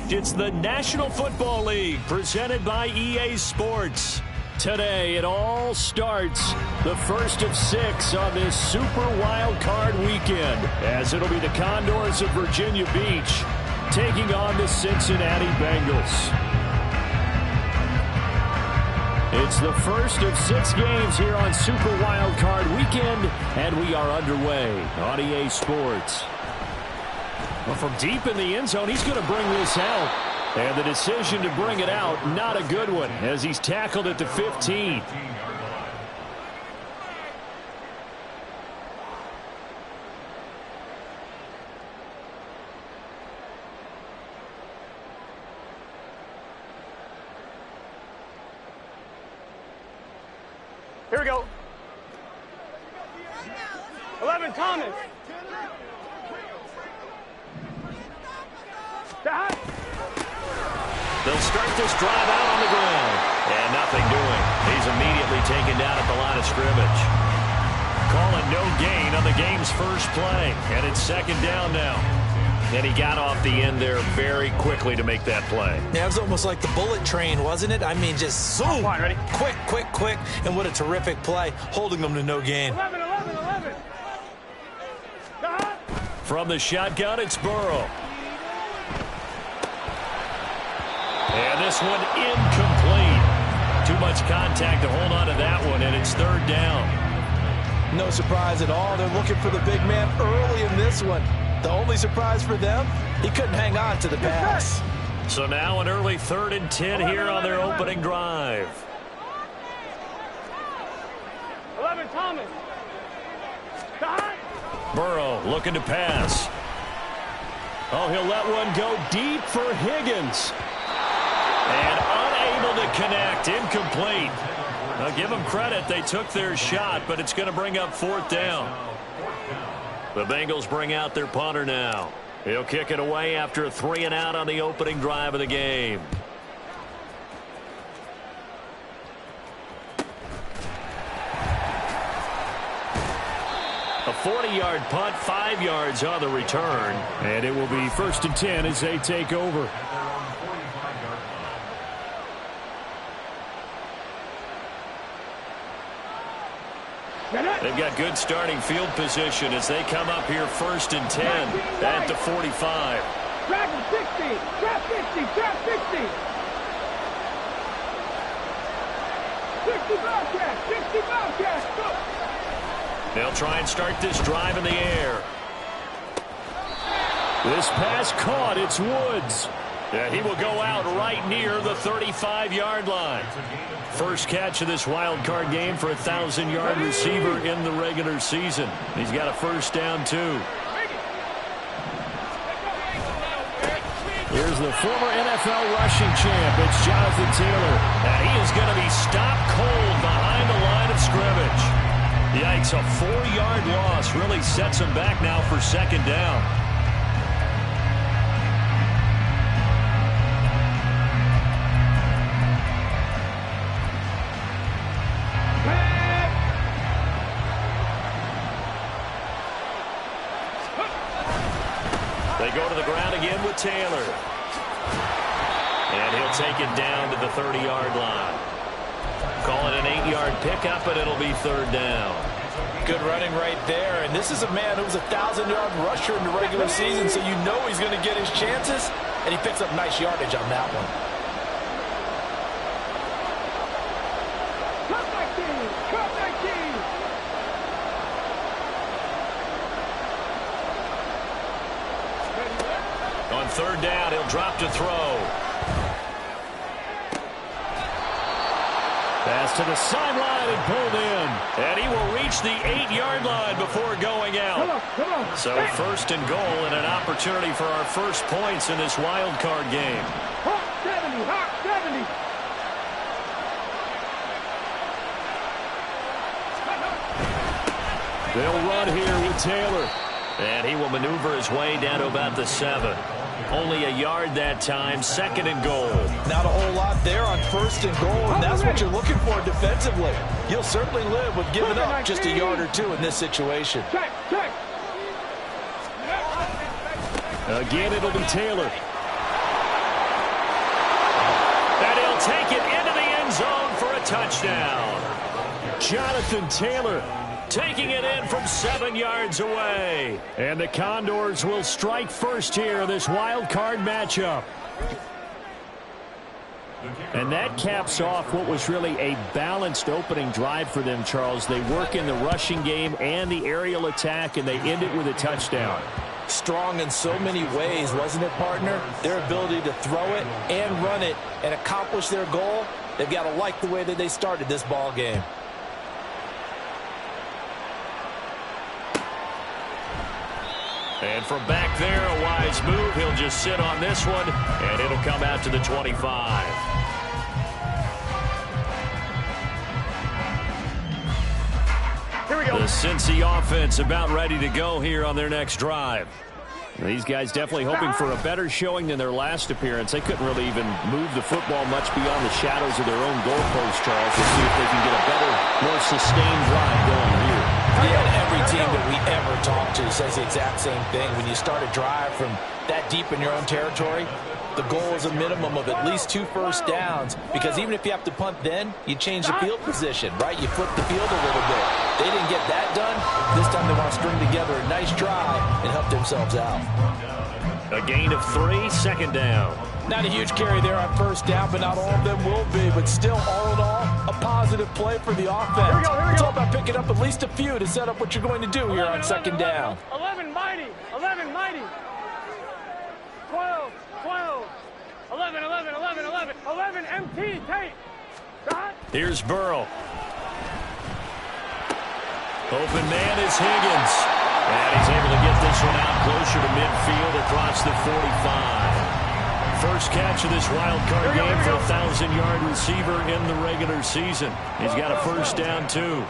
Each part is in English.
It's the National Football League presented by EA Sports. Today it all starts the first of 6 on this Super Wild Card weekend, as it'll be the Condors of Virginia Beach taking on the Cincinnati Bengals. It's the first of 6 games here on Super Wild Card weekend, and we are underway on EA Sports. Well, from deep in the end zone, he's going to bring this out. And the decision to bring it out, not a good one, as he's tackled at the 15. Here we go. 11, Thomas. They'll start this drive out on the ground. And nothing doing. He's immediately taken down at the line of scrimmage. Calling no gain on the game's first play. And it's second down now. And he got off the end there very quickly to make that play. Yeah, it was almost like the bullet train, wasn't it? I mean, just zoom. Come on, ready? Quick, quick, quick. And what a terrific play, holding them to no gain. 11. From the shotgun, it's Burrow. And this one incomplete. Too much contact to hold on to that one, and it's third down. No surprise at all. They're looking for the big man early in this one. The only surprise for them, he couldn't hang on to the pass. So now an early 3rd and 10 here on their opening drive. 11, Thomas. Burrow looking to pass. Oh, he'll let one go deep for Higgins. And unable to connect. Incomplete. Now give them credit. They took their shot, but it's going to bring up 4th down. The Bengals bring out their punter now. He'll kick it away after a 3-and-out on the opening drive of the game. A 40-yard punt, 5 yards on the return. And it will be 1st and 10 as they take over. They've got good starting field position as they come up here 1st and 10 at the 45. Trap 60, trap 50, trap 60. 60 Bobcats, 60 Bobcats, go. They'll try and start this drive in the air. This pass caught. It's Woods. And he will go out right near the 35-yard line. First catch of this wild card game for a 1,000-yard receiver in the regular season. He's got a first down, too. Here's the former NFL rushing champ. It's Jonathan Taylor. And he is going to be stopped cold behind the line of scrimmage. Yikes, a 4-yard loss really sets him back now for second down. They go to the ground again with Taylor. And he'll take it down to the 30-yard line. Call it an 8-yard pickup, and it'll be third down. Good running right there. And this is a man who's a 1,000-yard rusher in the regular season, so you know he's going to get his chances. And he picks up nice yardage on that one. Cut that team, cut that team. On third down, he'll drop to throw. Pass to the sideline and pulled in. And he will reach the 8-yard line before going out. Come on. So first and goal and an opportunity for our first points in this wild card game. Hot 70, hot 70. They'll run here with Taylor. And he will maneuver his way down to about the 7. Only a yard that time, second and goal. Not a whole lot there on first and goal, and that's what you're looking for defensively. You'll certainly live with giving up just a yard or two in this situation. Check. Again, it'll be Taylor. touchdown. Jonathan Taylor taking it in from 7 yards away. And the Condors will strike first here in this wild card matchup. And that caps off what was really a balanced opening drive for them, Charles. They work in the rushing game and the aerial attack, and they end it with a touchdown. Strong in so many ways, wasn't it, partner? Their ability to throw it and run it and accomplish their goal, they've got to like the way that they started this ball game. And from back there, a wise move. He'll just sit on this one, and it'll come out to the 25. Here we go. The Cincy offense about ready to go here on their next drive. These guys definitely hoping for a better showing than their last appearance. They couldn't really even move the football much beyond the shadows of their own goalpost, Charles, to see if they can get a better, more sustained drive going here. Yeah, and every team that we ever talk to says the exact same thing. When you start a drive from that deep in your own territory, the goal is a minimum of at least 2 first downs, because even if you have to punt then, you change the field position, right? You flip the field a little bit. They didn't get that done. This time they want to string together a nice drive and help themselves out. A gain of 3, second down. Not a huge carry there on first down, but not all of them will be. But still, all in all, a positive play for the offense. It's all about picking up at least a few to set up what you're going to do here on second down. 11 mighty. 11 mighty. 12. 12. 11, 11, 11, 11. 11 MT tape. Here's Burrow. Open man is Higgins. And he's able to get this one out closer to midfield across the 45. First catch of this wild card game for a 1,000-yard receiver in the regular season. He's got a first down, too.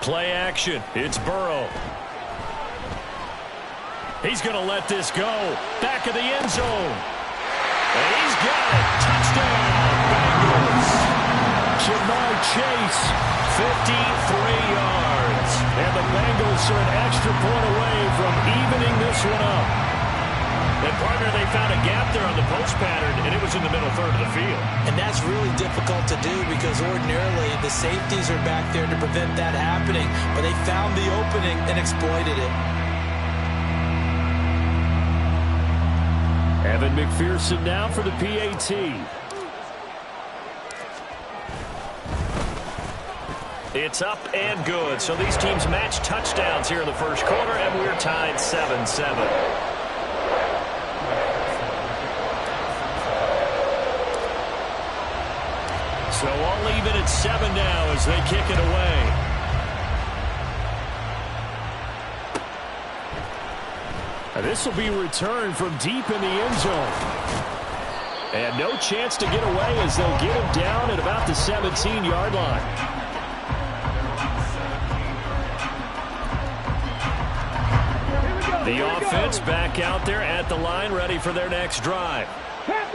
Play action. It's Burrow. He's going to let this go. Back of the end zone. And he's got it. Touchdown, Bengals. Jamar Chase, 53 yards. And the Bengals are an extra point away from evening this one up. And, partner, they found a gap there on the post pattern, and it was in the middle third of the field. And that's really difficult to do because ordinarily the safeties are back there to prevent that happening. But they found the opening and exploited it. Evan McPherson now for the PAT. It's up and good. So these teams match touchdowns here in the first quarter, and we're tied 7-7. So all even at 7 now as they kick it away. And this will be returned from deep in the end zone. And no chance to get away as they'll get him down at about the 17-yard line. The offense back out there at the line, ready for their next drive.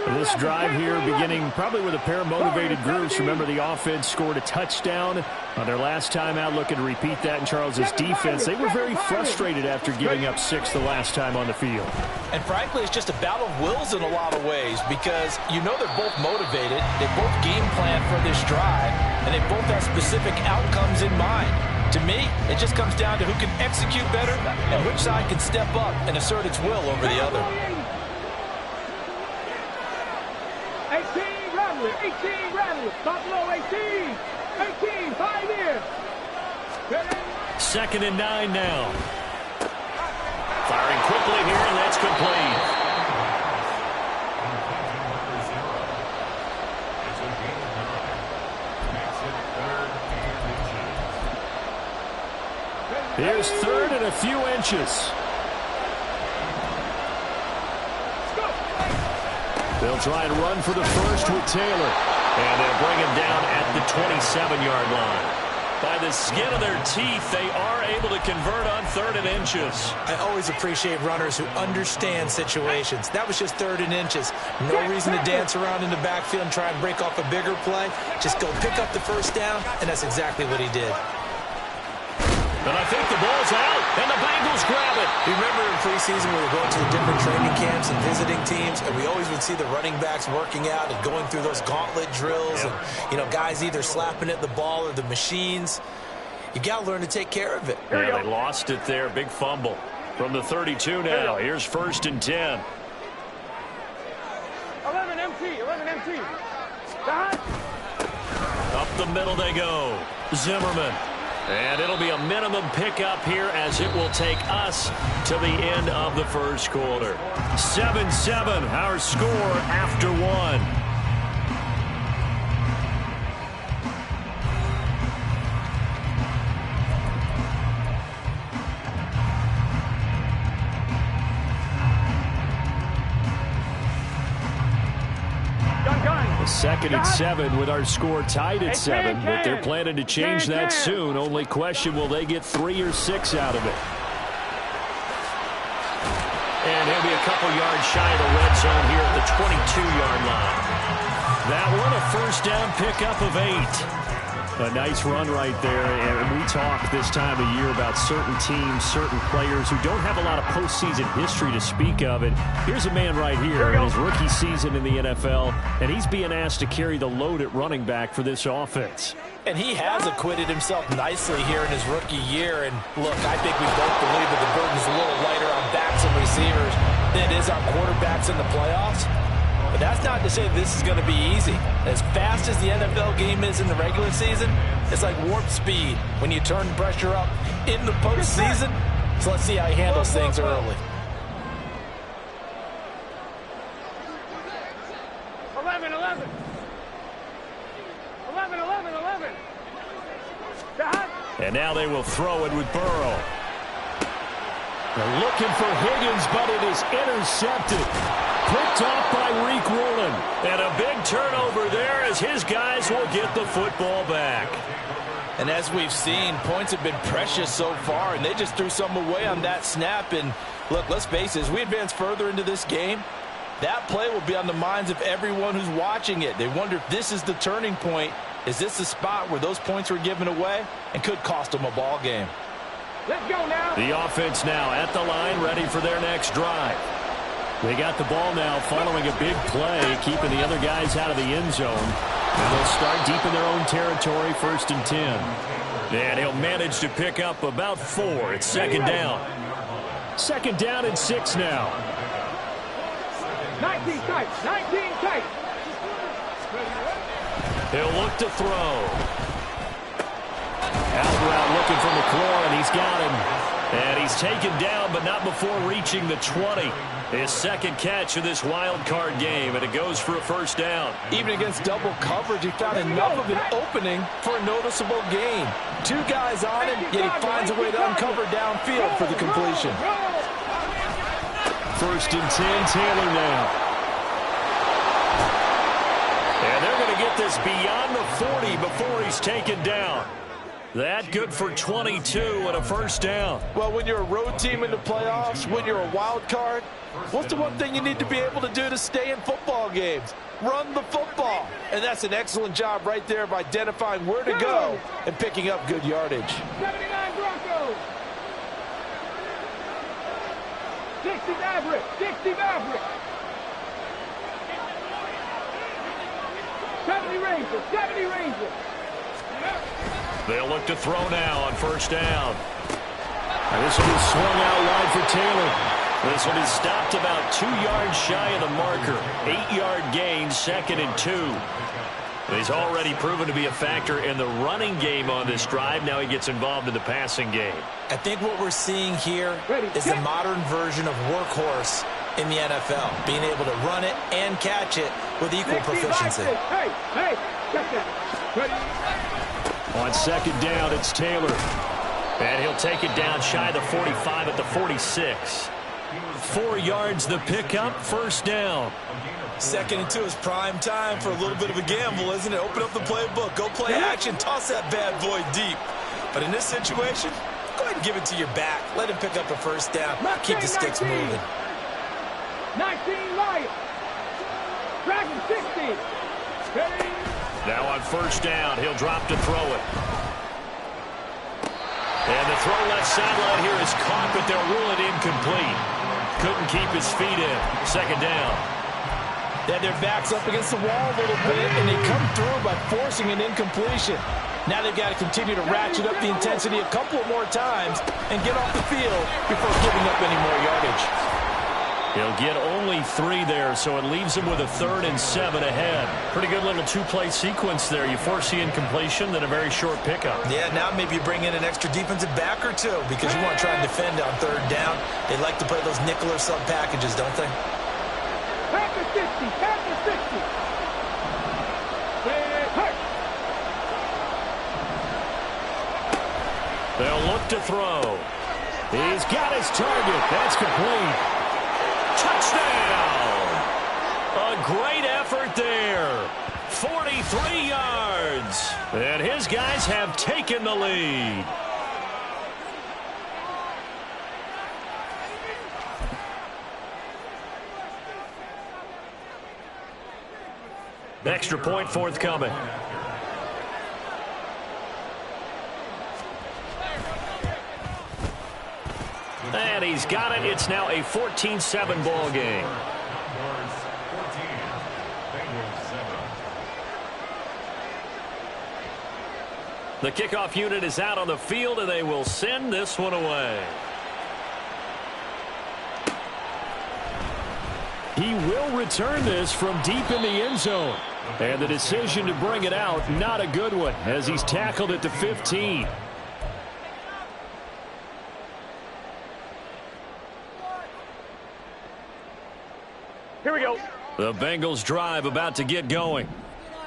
This drive here beginning probably with a pair of motivated groups. Remember, the offense scored a touchdown on their last time out, looking to repeat that in Charles's defense. They were very frustrated after giving up 6 the last time on the field. And frankly, it's just a battle of wills in a lot of ways because you know they're both motivated. They both game plan for this drive, and they both have specific outcomes in mind. To me, it just comes down to who can execute better and which side can step up and assert its will over the other. 18 Rattler, Buffalo 18, 5 years. Second and 9 now. Firing quickly here, and that's complete. Here's third and a few inches. They'll try and run for the first with Taylor. And they'll bring him down at the 27-yard line. By the skin of their teeth, they are able to convert on 3rd and inches. I always appreciate runners who understand situations. That was just 3rd and inches. No reason to dance around in the backfield and try and break off a bigger play. Just go pick up the first down, and that's exactly what he did. And I think the ball's out, and the Bengals grab it. You remember in preseason we were going to the different training camps and visiting teams, and we always would see the running backs working out and going through those gauntlet drills, and, you know, guys either slapping at the ball or the machines. You got to learn to take care of it. Yeah, they lost it there. Big fumble from the 32 now. Here's 1st and 10. 11 MT, 11 MT. Up the middle they go. Zimmerman. And it'll be a minimum pickup here as it will take us to the end of the first quarter. 7-7, our score after 1. Second and 7 with our score tied at 7, but they're planning to change that soon. Only question, will they get 3 or 6 out of it? And he'll be a couple yards shy of the red zone here at the 22-yard line. That one, a first down pickup of 8. A nice run right there, and we talk this time of year about certain teams, certain players who don't have a lot of postseason history to speak of. And here's a man right here in his rookie season in the NFL, and he's being asked to carry the load at running back for this offense. And he has acquitted himself nicely here in his rookie year. And look, I think we both believe that the burden's a little lighter on backs and receivers than it is on quarterbacks in the playoffs. But that's not to say this is going to be easy. As fast as the NFL game is in the regular season, it's like warp speed when you turn pressure up in the postseason. So let's see how he handles things early. 11, 11. 11, 11, 11. And now they will throw it with Burrow. They're looking for Higgins, but it is intercepted. Picked off by Reek Woolen. And a big turnover there as his guys will get the football back. And as we've seen, points have been precious so far, and they just threw some away on that snap. And look, let's face it, as we advance further into this game, that play will be on the minds of everyone who's watching it. They wonder if this is the turning point. Is this the spot where those points were given away and could cost them a ball game? Let's go now. The offense now at the line, ready for their next drive. They got the ball now following a big play, keeping the other guys out of the end zone. And they'll start deep in their own territory, 1st and 10. And he'll manage to pick up about 4. It's 2nd down. 2nd down and 6 now. 19 tight, 19 tight. He'll look to throw. Out route looking for McLaurin. He's got him. And he's taken down, but not before reaching the 20. His second catch of this wild card game, and it goes for a 1st down. Even against double coverage, he found enough of an opening for a noticeable gain. 2 guys on him, yet he finds a way to uncover downfield for the completion. 1st and 10, Taylor now. And they're going to get this beyond the 40 before he's taken down. That good for 22 and a 1st down. Well, when you're a road team in the playoffs, when you're a wild card, what's the one thing you need to be able to do to stay in football games? Run the football. And that's an excellent job right there of identifying where to go and picking up good yardage. 79 Broncos. 60 Maverick. 60 Maverick. 70 Rangers. 70 Rangers. They'll look to throw now on 1st down. And this will be swung out wide for Taylor. This will be stopped about 2 yards shy of the marker. 8-yard gain, 2nd and 2. He's already proven to be a factor in the running game on this drive. Now he gets involved in the passing game. I think what we're seeing here is the modern version of workhorse in the NFL. Being able to run it and catch it with equal proficiency. Hey, check it. Ready. On 2nd down, it's Taylor. And he'll take it down shy of the 45 at the 46. 4 yards the pickup, 1st down. 2nd and 2 is prime time for a little bit of a gamble, isn't it? Open up the playbook, go play action, toss that bad boy deep. But in this situation, go ahead and give it to your back. Let him pick up a 1st down. Keep the sticks moving. 19 Lions. Dragon 60. Ready. Now on 1st down, he'll drop to throw it. And the throw left sideline here is caught, but they'll rule it incomplete. Couldn't keep his feet in. Second down. They had their backs up against the wall a little bit, and they come through by forcing an incompletion. Now they've got to continue to ratchet up the intensity a couple of more times and get off the field before giving up any more yardage. He'll get only 3 there, so it leaves him with a 3rd and 7 ahead. Pretty good little 2-play sequence there. You force the incompletion, then a very short pickup. Yeah, now maybe you bring in an extra defensive back or two because you want to try and defend on 3rd down. They like to play those nickel or sub packages, don't they? Pack the 60, pack the 60. They'll look to throw. He's got his target. That's complete. Touchdown! A great effort there. 43 yards. And his guys have taken the lead. Extra point forthcoming. And he's got it. It's now a 14-7 ball game. The kickoff unit is out on the field, and they will send this one away. He will return this from deep in the end zone. And the decision to bring it out, not a good one, as he's tackled at the 15. Here we go. The Bengals drive about to get going.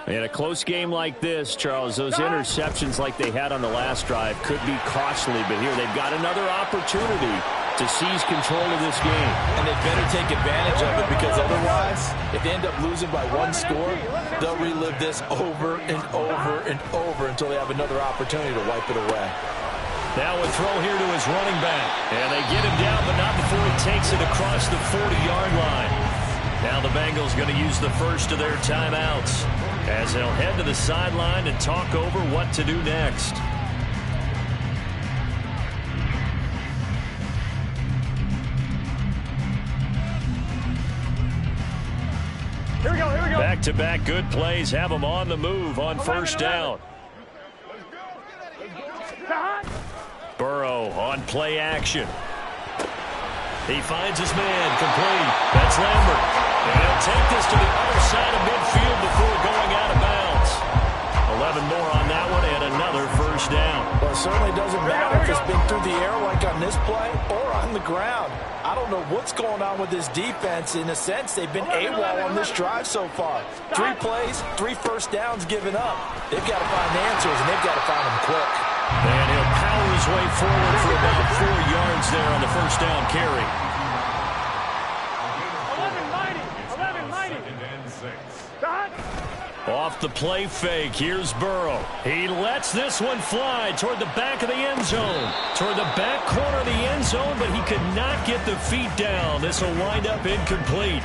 In a close game like this, Charles, those interceptions like they had on the last drive could be costly, but here they've got another opportunity to seize control of this game. And they better take advantage of it because otherwise, if they end up losing by 1 score, they'll relive this over and over and over until they have another opportunity to wipe it away. Now a throw here to his running back. And they get him down, but not before he takes it across the 40-yard line. Now the Bengals going to use the first of their timeouts as they'll head to the sideline and talk over what to do next. Here we go, here we go. Back-to-back good plays have them on the move on first down. Burrow on play action. He finds his man complete. That's Lambert. And he'll take this to the other side of midfield before going out of bounds. 11 more on that one and another first down. Well, it certainly doesn't matter if it's been through the air like on this play or on the ground. I don't know what's going on with this defense. In a sense, they've been AWOL on this drive so far. 3 plays, 3 first downs given up. They've got to find answers, and they've got to find them quick. And he'll power his way forward for about 4 yards there on the first down carry. 11 mighty. Off the play fake, here's Burrow. He lets this one fly toward the back of the end zone. Toward the back corner of the end zone, but he could not get the feet down. This will wind up incomplete.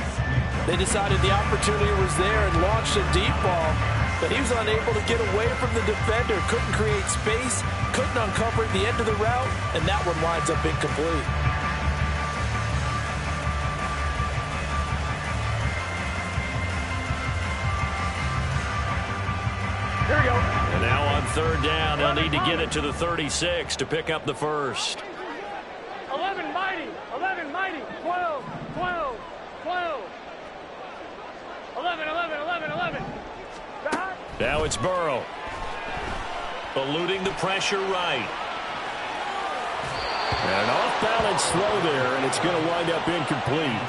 They decided the opportunity was there and launched a deep ball, but he was unable to get away from the defender. Couldn't create space, couldn't uncover the end of the route, and that one winds up incomplete. Here we go. And now on third down, they'll need to get it to the 36 to pick up the first. 11 mighty. 12. 11. Now it's Burrow. Eluding the pressure right. And an off-balance throw there, and it's going to wind up incomplete.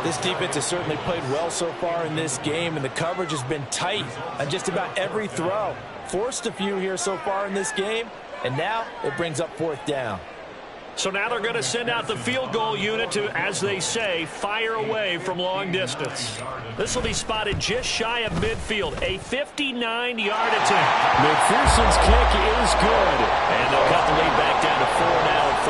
This defense has certainly played well so far in this game, and the coverage has been tight on just about every throw. Forced a few here so far in this game, and now it brings up 4th down. So now they're going to send out the field goal unit to, as they say, fire away from long distance. This will be spotted just shy of midfield, a 59-yard attempt. McPherson's kick is good, and they'll cut the lead back down to 4 now at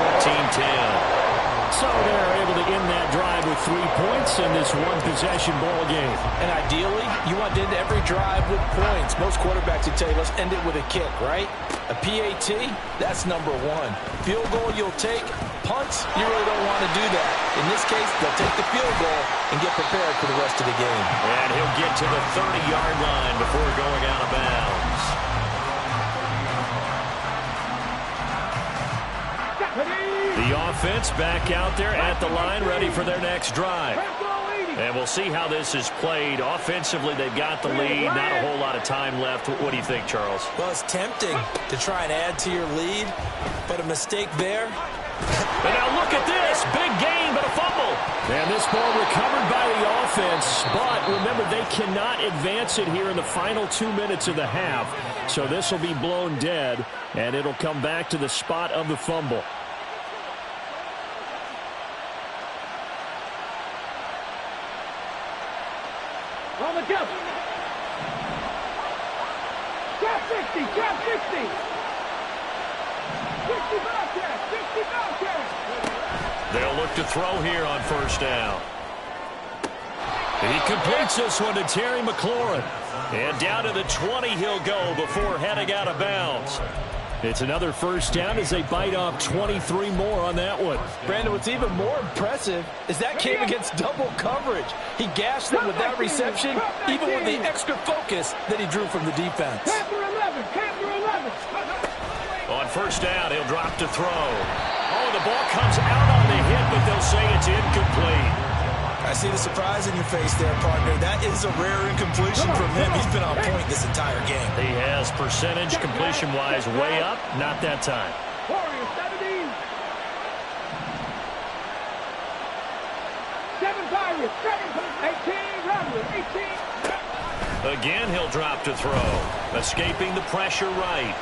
14-10. So they're able to end that drive with 3 points in this one-possession ball game. And ideally, you want to end every drive with points. Most quarterbacks would tell you, let's end it with a kick, right? A PAT, that's number one. Field goal you'll take. Punts, you really don't want to do that. In this case, they'll take the field goal and get prepared for the rest of the game. And he'll get to the 30-yard line before going out of bounds. The offense back out there at the line, ready for their next drive. And we'll see how this is played. Offensively, they've got the lead. Not a whole lot of time left. What do you think, Charles? Well, it's tempting to try and add to your lead, but a mistake there. And now look at this. Big gain, but a fumble. And this ball recovered by the offense. But remember, they cannot advance it here in the final 2 minutes of the half. So this will be blown dead, and it'll come back to the spot of the fumble. On the jump. Drop 60, drop 60. 60 Bobcats, 60 Bobcats. They'll look to throw here on first down. He completes this one to Terry McLaurin. And down to the 20 he'll go before heading out of bounds. It's another first down as they bite off 23 more on that one. Brandon, what's even more impressive is that came against double coverage. He gashed them with that reception, even with the extra focus that he drew from the defense. Panther 11, Panther 11. On first down, he'll drop to throw. Oh, the ball comes out on the hit, but they'll say it's incomplete. I see the surprise in your face there, partner. That is a rare incompletion from him. He's been on point this entire game. He has percentage completion-wise way up. Not that time. Warriors 17. 7 Pirates, 18 Rebels, 18. Again, he'll drop to throw. Escaping the pressure right.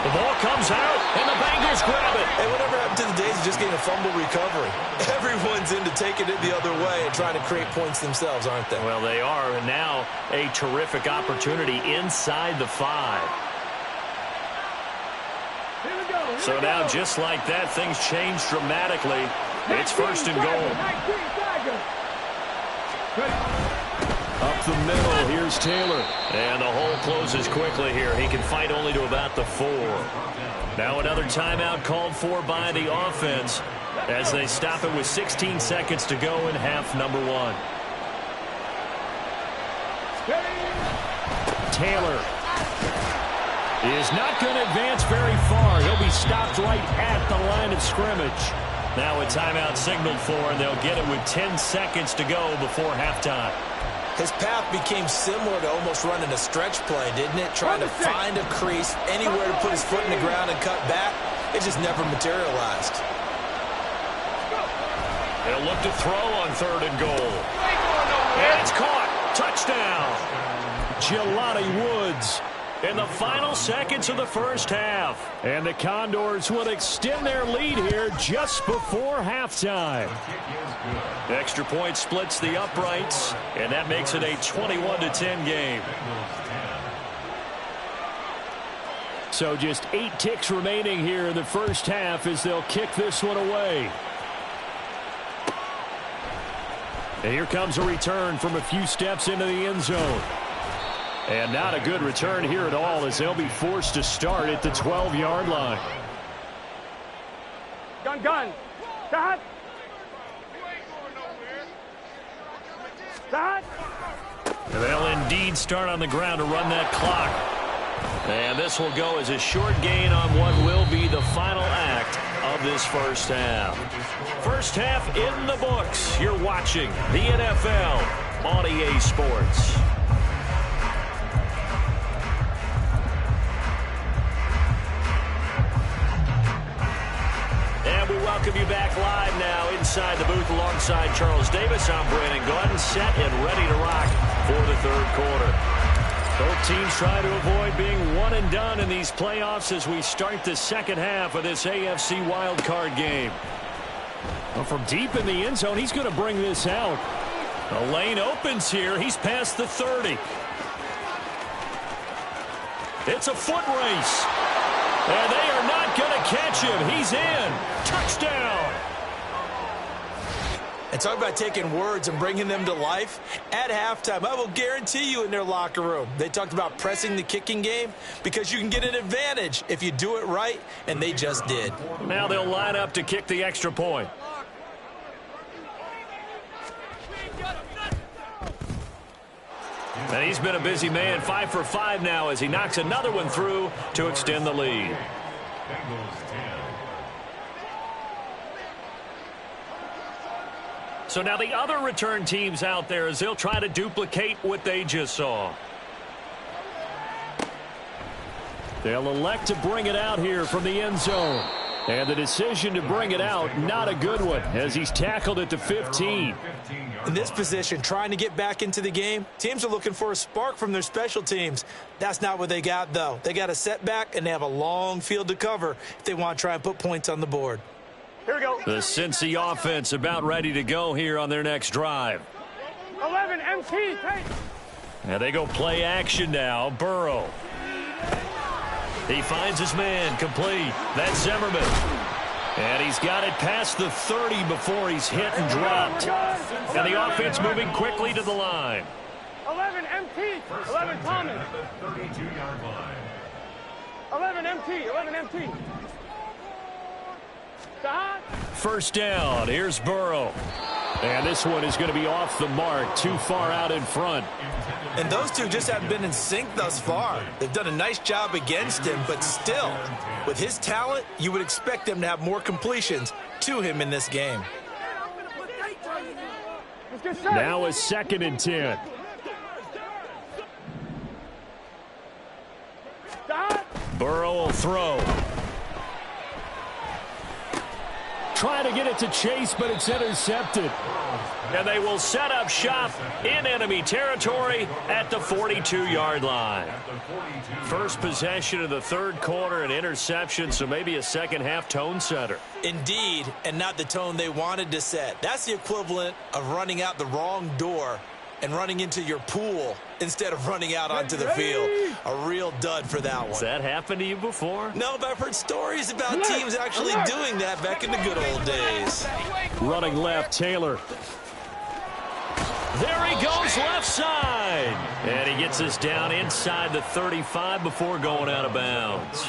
The ball comes out, and the Bengals grab it. Hey, whatever happened to the days of just getting a fumble recovery? Everyone's into taking it the other way and trying to create points themselves, aren't they? Well, they are, and now a terrific opportunity inside the 5. Here we go. So now, just like that, things change dramatically. It's first and goal. 19 Tigers. Up the middle, here's Taylor. And the hole closes quickly here. He can fight only to about the 4. Now another timeout called for by the offense as they stop it with 16 seconds to go in half number 1. Taylor is not going to advance very far. He'll be stopped right at the line of scrimmage. Now a timeout signaled for, and they'll get it with 10 seconds to go before halftime. His path became similar to almost running a stretch play, didn't it? Trying to find a crease, anywhere to put his foot in the ground and cut back. It just never materialized. They'll look to throw on 3rd and goal. And it's caught. Touchdown. Jelani Woods in the final seconds of the first half. And the Condors will extend their lead here just before halftime. Extra point splits the uprights, and that makes it a 21-10 game. So just 8 ticks remaining here in the first half as they'll kick this one away. And here comes a return from a few steps into the end zone. And not a good return here at all as they'll be forced to start at the 12-yard line. Gun. Start. Start. They'll indeed start on the ground to run that clock. And this will go as a short gain on what will be the final act of this first half. First half in the books. You're watching the NFL on EA Sports. And we welcome you back live now inside the booth alongside Charles Davis. I'm Brandon Gordon, set and ready to rock for the 3rd quarter. Both teams try to avoid being one and done in these playoffs as we start the second half of this AFC wildcard game. Well, from deep in the end zone, he's going to bring this out. The lane opens here. He's past the 30. It's a foot race. And they are not going to catch him. He's in. Touchdown. And talk about taking words and bringing them to life. At halftime, I will guarantee you in their locker room, they talked about pressing the kicking game because you can get an advantage if you do it right, and they just did. Now they'll line up to kick the extra point. And he's been a busy man, 5 for 5 now as he knocks another one through to extend the lead. So now the other return teams out there as they'll try to duplicate what they just saw. They'll elect to bring it out here from the end zone. And the decision to bring it out, not a good one, as he's tackled at the 15. In this position, trying to get back into the game, teams are looking for a spark from their special teams. That's not what they got, though. They got a setback, and they have a long field to cover if they want to try and put points on the board. Here we go. The Cincy offense about ready to go here on their next drive. 11 MT, take. And they go play action now. Burrow. He finds his man complete. That's Zimmerman. And he's got it past the 30 before he's hit and dropped. And the offense moving quickly to the line. 11 MT, 11 Thomas. 11 MT, 11 MT. First down. Here's Burrow. And this one is going to be off the mark, too far out in front. And those two just haven't been in sync thus far. They've done a nice job against him, but still, with his talent, you would expect them to have more completions to him in this game. Now a 2nd and 10. Burrow will throw. Trying to get it to Chase, but it's intercepted. And they will set up shop in enemy territory at the 42-yard line. First possession of the third quarter, an interception, so maybe a second-half tone setter. Indeed, and not the tone they wanted to set. That's the equivalent of running out the wrong door and running into your pool instead of running out onto the field. A real dud for that one. Has that happened to you before? No, but I've heard stories about teams actually doing that back in the good old days. Running left, Taylor. There he goes left side. And he gets us down inside the 35 before going out of bounds.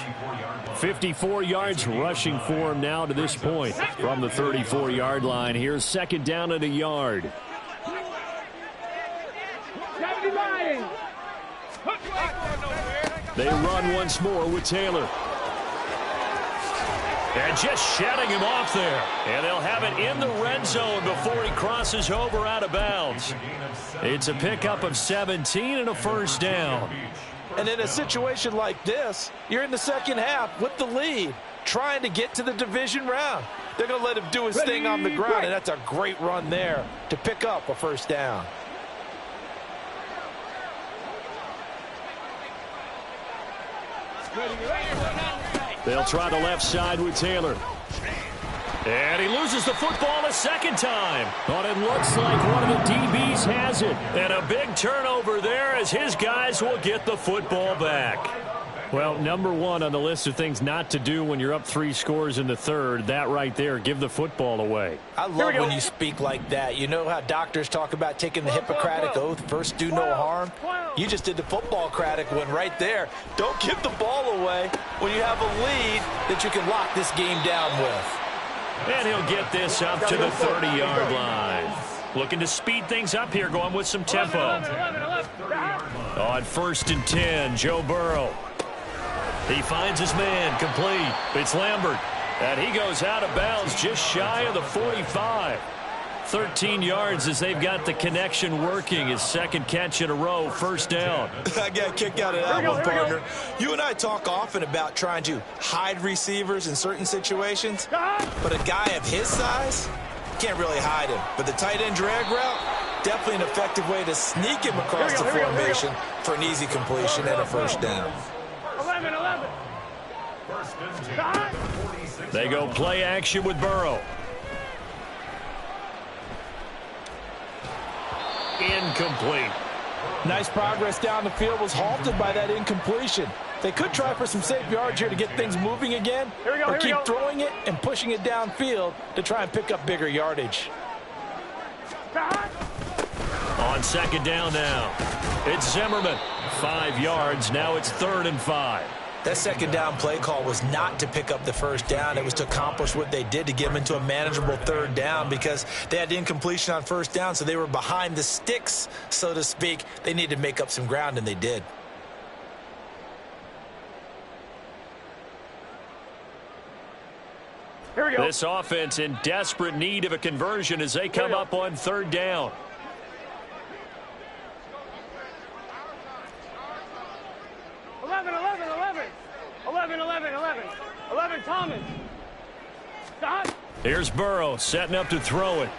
54 yards rushing for him now to this point from the 34-yard line. Here's 2nd down and a yard. They run once more with Taylor. And just shutting him off there. And they'll have it in the red zone before he crosses over out of bounds. It's a pickup of 17 and a first down. And in a situation like this, you're in the second half with the lead, trying to get to the division round. They're going to let him do his thing on the ground, and that's a great run there to pick up a first down. They'll try the left side with Taylor. And he loses the football a second time. But it looks like one of the DBs has it. And a big turnover there as his guys will get the football back. Well, number one on the list of things not to do when you're up 3 scores in the third, that right there, give the football away. I love when you speak like that. You know how doctors talk about taking the Hippocratic Oath, first do no harm? You just did the football-cratic one right there. Don't give the ball away when you have a lead that you can lock this game down with. And he'll get this up to the 30-yard line. Looking to speed things up here, going with some tempo. On 1st and 10, Joe Burrow. He finds his man complete. It's Lambert. And he goes out of bounds just shy of the 45. 13 yards as they've got the connection working. His 2nd catch in a row, first down. I got a kick out of that one, partner. You and I talk often about trying to hide receivers in certain situations. But a guy of his size, can't really hide him. But the tight end drag route, definitely an effective way to sneak him across the formation for an easy completion and a first down. 11. They go play action with Burrow. Incomplete. Nice progress down the field was halted by that incompletion. They could try for some safe yards here to get things moving again, or keep throwing it and pushing it downfield to try and pick up bigger yardage. On second down now, it's Zimmerman. 5 yards. Now it's 3rd and 5. That second down play call was not to pick up the first down. It was to accomplish what they did, to get them into a manageable 3rd down, because they had incompletion on first down, so they were behind the sticks, so to speak. They needed to make up some ground, and they did. Here we go. This offense in desperate need of a conversion as they come up on 3rd down. Thomas. Stop. Here's Burrow setting up to throw it.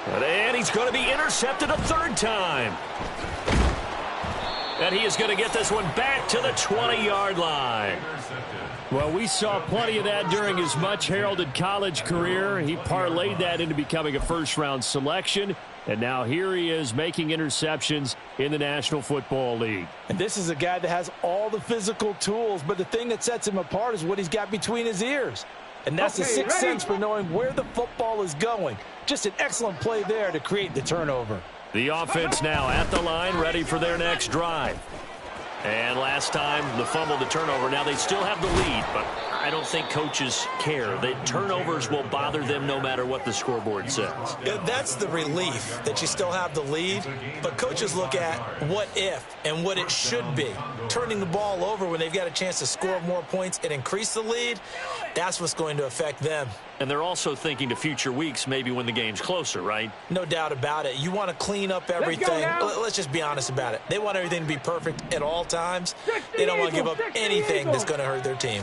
And he's going to be intercepted a 3rd time. And he is going to get this one back to the 20-yard line. Well, we saw plenty of that during his much-heralded college career. He parlayed that into becoming a first-round selection. And now here he is making interceptions in the National Football League. And this is a guy that has all the physical tools, but the thing that sets him apart is what he's got between his ears. And that's the sixth sense for knowing where the football is going. Just an excellent play there to create the turnover. The offense now at the line, ready for their next drive. And last time, the fumble, the turnover. Now they still have the lead, but I don't think coaches care. The turnovers will bother them no matter what the scoreboard says. Yeah, that's the relief, that you still have the lead. But coaches look at what if and what it should be. Turning the ball over when they've got a chance to score more points and increase the lead, that's what's going to affect them. And they're also thinking to future weeks, maybe when the game's closer, right? No doubt about it. You want to clean up everything. Let's just be honest about it. They want everything to be perfect at all times. They don't want to give up anything that's going to hurt their team.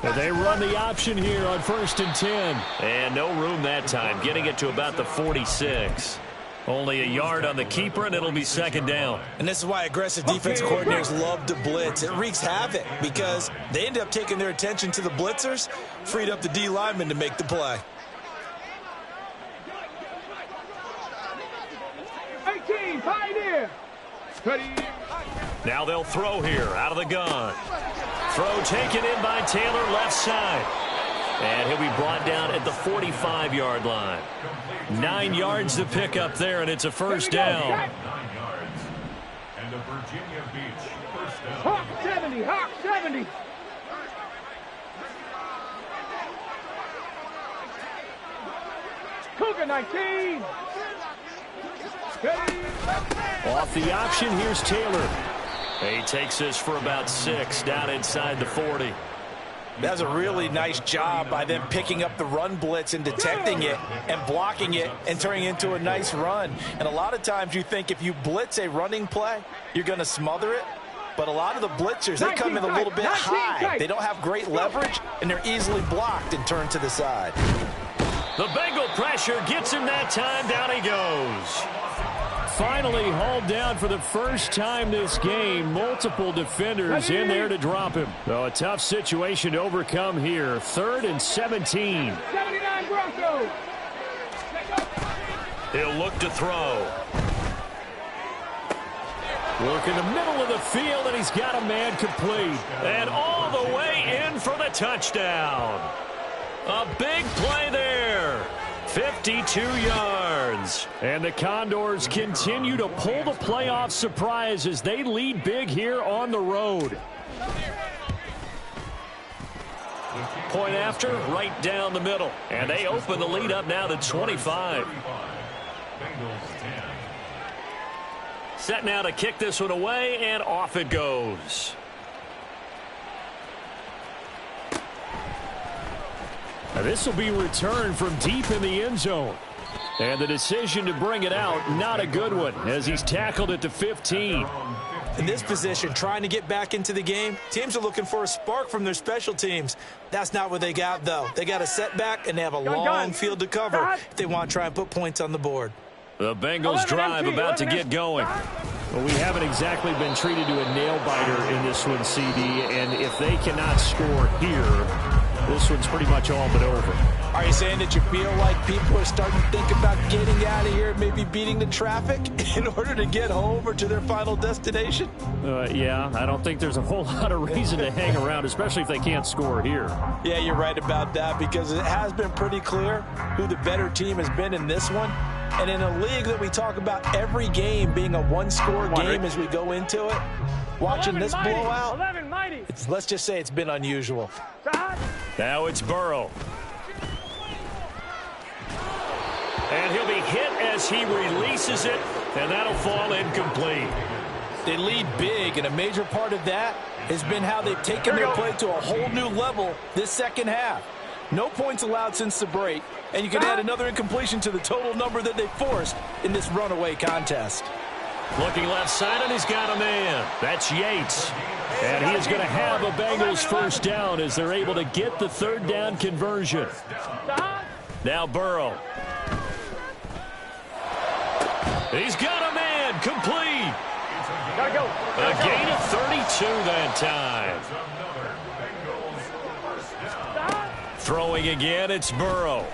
Well, they run the option here on 1st and 10. And no room that time, getting it to about the 46. Only a yard on the keeper, and it'll be 2nd down. And this is why aggressive defense coordinators love to blitz. It wreaks havoc because they end up taking their attention to the blitzers, freed up the D lineman to make the play. 18, Pioneer. Now they'll throw here out of the gun. Throw taken in by Taylor, left side. And he'll be brought down at the 45-yard line. 9 yards to pick up there, and it's a 1st down. 9 yards. And the Virginia Beach 1st down. Hawk 70, Hawk 70. Cougar 19. Off the option, here's Taylor. He takes this for about 6 down inside the 40. That's a really nice job by them picking up the run blitz and detecting it and blocking it and turning it into a nice run. And a lot of times you think if you blitz a running play, you're going to smother it. But a lot of the blitzers, they come in a little bit high. They don't have great leverage, and they're easily blocked and turned to the side. The Bengal pressure gets him that time. Down he goes. Finally hauled down for the first time this game. Multiple defenders in there to drop him. So a tough situation to overcome here. 3rd and 17. 79 Broncos. He'll look to throw. Work in the middle of the field, and he's got a man complete. And all the way in for the touchdown. A big play there. 52 yards. And the Condors continue to pull the playoff surprise as they lead big here on the road. Point after, right down the middle. And they open the lead up now to 25. Set now to kick this one away, and off it goes. Now this will be returned from deep in the end zone. And the decision to bring it out, not a good one, as he's tackled at the 15. In this position, trying to get back into the game, teams are looking for a spark from their special teams. That's not what they got, though. They got a setback, and they have a long field to cover if they want to try and put points on the board. The Bengals drive about to get going. Well, we haven't exactly been treated to a nail-biter in this one, CD, and if they cannot score here, this one's pretty much all but over. Are you saying that you feel like people are starting to think about getting out of here, maybe beating the traffic in order to get home or to their final destination? Yeah, I don't think there's a whole lot of reason to hang around, especially if they can't score here. Yeah, you're right about that, because it has been pretty clear who the better team has been in this one. And in a league that we talk about every game being a one-score game as we go into it, watching this blowout, let's just say it's been unusual. Now it's Burrow. And he'll be hit as he releases it, and that'll fall incomplete. They lead big, and a major part of that has been how they've taken their play to a whole new level this second half. No points allowed since the break, and you can add another incompletion to the total number that they forced in this runaway contest. Looking left side, and he's got a man. That's Yates. And he is going to have a Bengals first down as they're able to get the third down conversion. Now Burrow. He's got a man, complete. Gotta go. A gain of 32 that time. Throwing again, it's Burrow.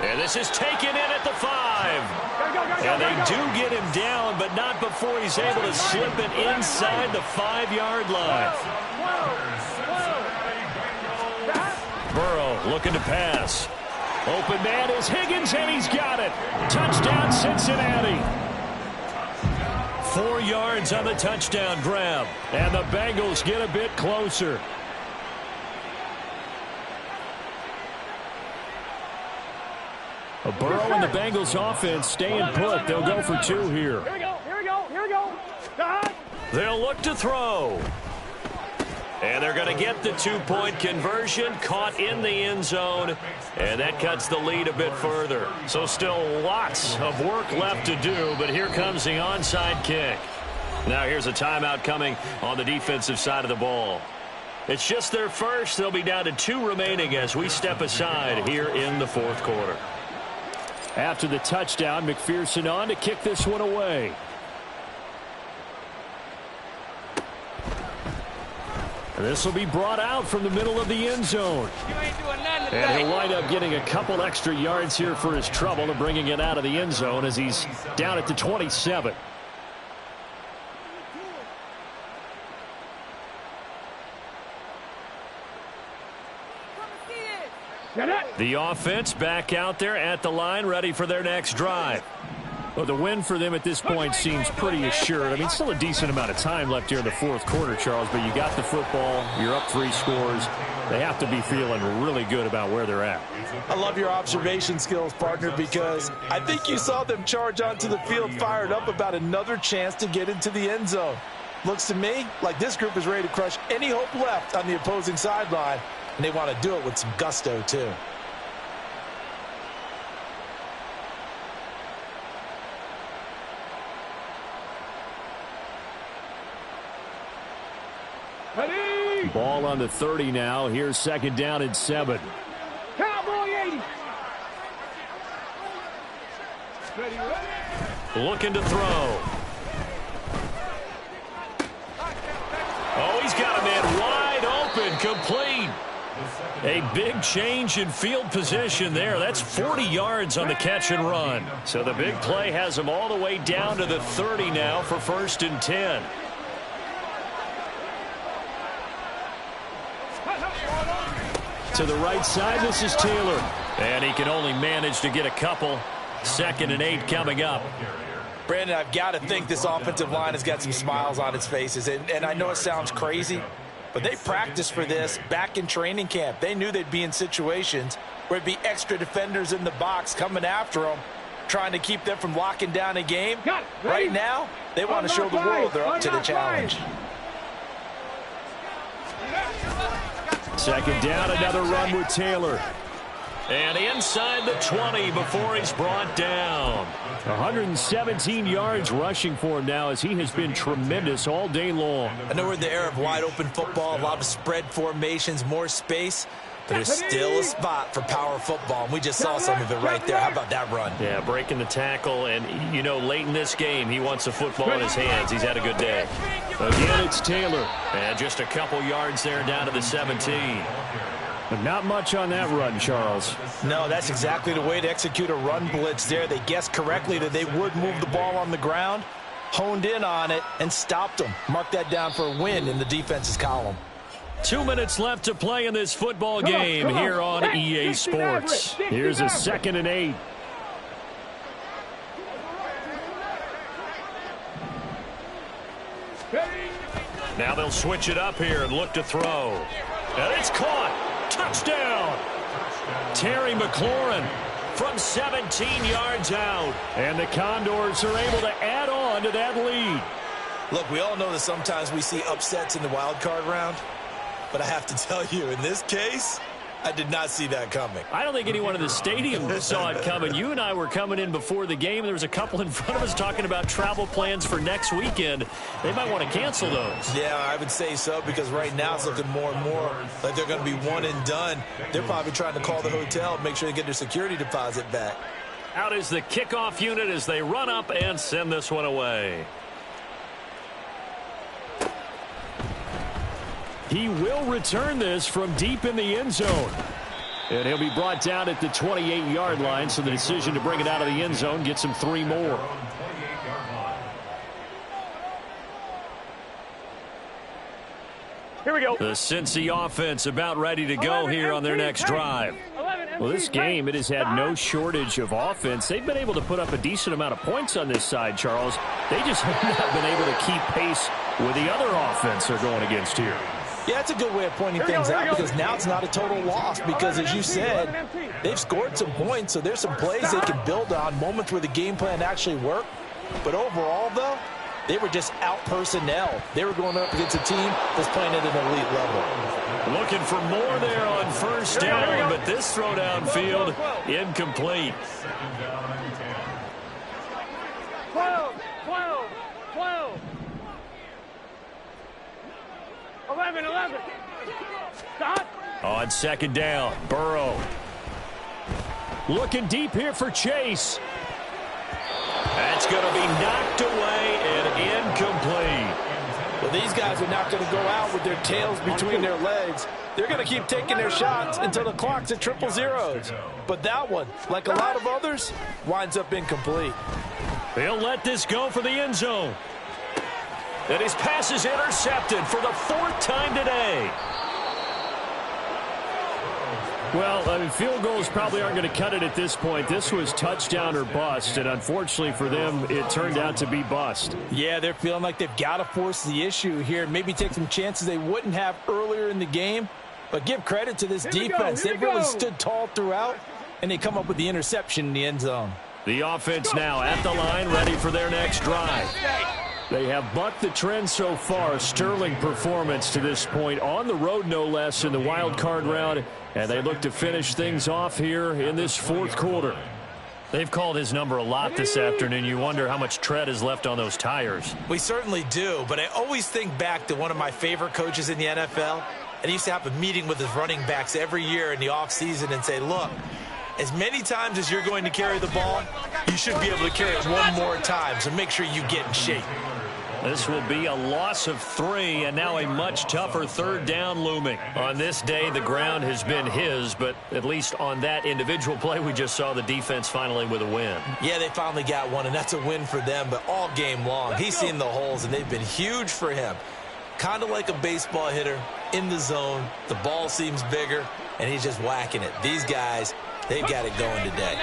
And this is taken in at the 5. And they do get him down, but not before he's able to slip it inside the 5-yard line. Burrow looking to pass. Open man is Higgins, and he's got it. Touchdown, Cincinnati. 4 yards on the touchdown grab. And the Bengals get a bit closer. A Burrow and the Bengals offense staying put. They'll go for 2 here. Here we go, here we go, here we go. They'll look to throw. And they're going to get the 2-point conversion, caught in the end zone, and that cuts the lead a bit further. So still lots of work left to do, but here comes the onside kick. Now here's a timeout coming on the defensive side of the ball. It's just their first. They'll be down to 2 remaining as we step aside here in the fourth quarter. After the touchdown, McPherson on to kick this one away. And this will be brought out from the middle of the end zone. And he'll wind up getting a couple extra yards here for his trouble and bringing it out of the end zone as he's down at the 27. The offense back out there at the line, ready for their next drive. Well, the win for them at this point seems pretty assured. I mean, still a decent amount of time left here in the fourth quarter, Charles, but you got the football, you're up 3 scores. They have to be feeling really good about where they're at. I love your observation skills, partner, because I think you saw them charge onto the field fired up about another chance to get into the end zone. Looks to me like this group is ready to crush any hope left on the opposing sideline, and they want to do it with some gusto, too. Ball on the 30 now. Here's second down and 7. Cowboy 80. Looking to throw. Oh, he's got a man wide open, complete. A big change in field position there. That's 40 yards on the catch and run. So the big play has him all the way down to the 30 now for 1st and 10. To the right side, this is Taylor. And he can only manage to get a couple. 2nd and 8 coming up. Brandon, I've got to think this offensive line has got some smiles on its faces. And I know it sounds crazy, but they practiced for this back in training camp. They knew they'd be in situations where it'd be extra defenders in the box coming after them, trying to keep them from locking down a game. Right now, they want to show the world they're up to the challenge. 2nd down, another run with Taylor. And inside the 20 before he's brought down. 117 yards rushing for him now as he has been tremendous all day long. I know we're in the era of wide open football, a lot of spread formations, more space. But there's still a spot for power football, and we just saw some of it right there. How about that run? Yeah, breaking the tackle, and, you know, late in this game, he wants the football in his hands. He's had a good day. Again, it's Taylor. And just a couple yards there down to the 17. But not much on that run, Charles. No, that's exactly the way to execute a run blitz there. They guessed correctly that they would move the ball on the ground, honed in on it, and stopped them. Mark that down for a win in the defense's column. 2 minutes left to play in this football game here on EA Sports. Here's a 2nd and 8. Now they'll switch it up here and look to throw. And it's caught. Touchdown. Terry McLaurin from 17 yards out. And the Condors are able to add on to that lead. Look, we all know that sometimes we see upsets in the wild card round. But I have to tell you, in this case, I did not see that coming. I don't think anyone in the stadium saw it coming. You and I were coming in before the game. There was a couple in front of us talking about travel plans for next weekend. They might want to cancel those. Yeah, I would say so, because right now it's looking more and more like they're going to be one and done. They're probably trying to call the hotel and make sure they get their security deposit back. Out is the kickoff unit as they run up and send this one away. He will return this from deep in the end zone. And he'll be brought down at the 28-yard line, so the decision to bring it out of the end zone gets him 3 more. Here we go. The Cincy offense about ready to go here on their next drive. Well, this game, it has had no shortage of offense. They've been able to put up a decent amount of points on this side, Charles. They just have not been able to keep pace with the other offense they're going against here. Yeah, that's a good way of pointing things out, because now it's not a total loss, because as you said, they've scored some points, so there's some plays they can build on, moments where the game plan actually worked. But overall, though, they were just out personnel. They were going up against a team that's playing at an elite level. Looking for more there on first down, but this throw downfield incomplete. 12. 11. Stop. On 2nd down, Burrow. Looking deep here for Chase. That's going to be knocked away and incomplete. Well, these guys are not going to go out with their tails between their legs. They're going to keep taking their shots until the clock's at 000. But that one, like a lot of others, winds up incomplete. They'll let this go for the end zone. And his pass is intercepted for the 4th time today. Well, I mean, field goals probably aren't going to cut it at this point. This was touchdown or bust, and unfortunately for them, it turned out to be bust. Yeah, they're feeling like they've got to force the issue here, maybe take some chances they wouldn't have earlier in the game. But give credit to this defense. They've really stood tall throughout, and they come up with the interception in the end zone. The offense now at the line, ready for their next drive. They have bucked the trend so far. Sterling performance to this point, on the road no less, in the wild card round, and they look to finish things off here in this 4th quarter. They've called his number a lot this afternoon. You wonder how much tread is left on those tires. We certainly do, but I always think back to one of my favorite coaches in the NFL, and he used to have a meeting with his running backs every year in the offseason and say, look, as many times as you're going to carry the ball, you should be able to carry it one more time, so make sure you get in shape. This will be a loss of 3, and now a much tougher 3rd down looming. On this day, the ground has been his, but at least on that individual play, we just saw the defense finally with a win. Yeah, they finally got one, and that's a win for them, but all game long, he's seen the holes, and they've been huge for him. Kind of like a baseball hitter in the zone. The ball seems bigger, and he's just whacking it. These guys, they've got it going today.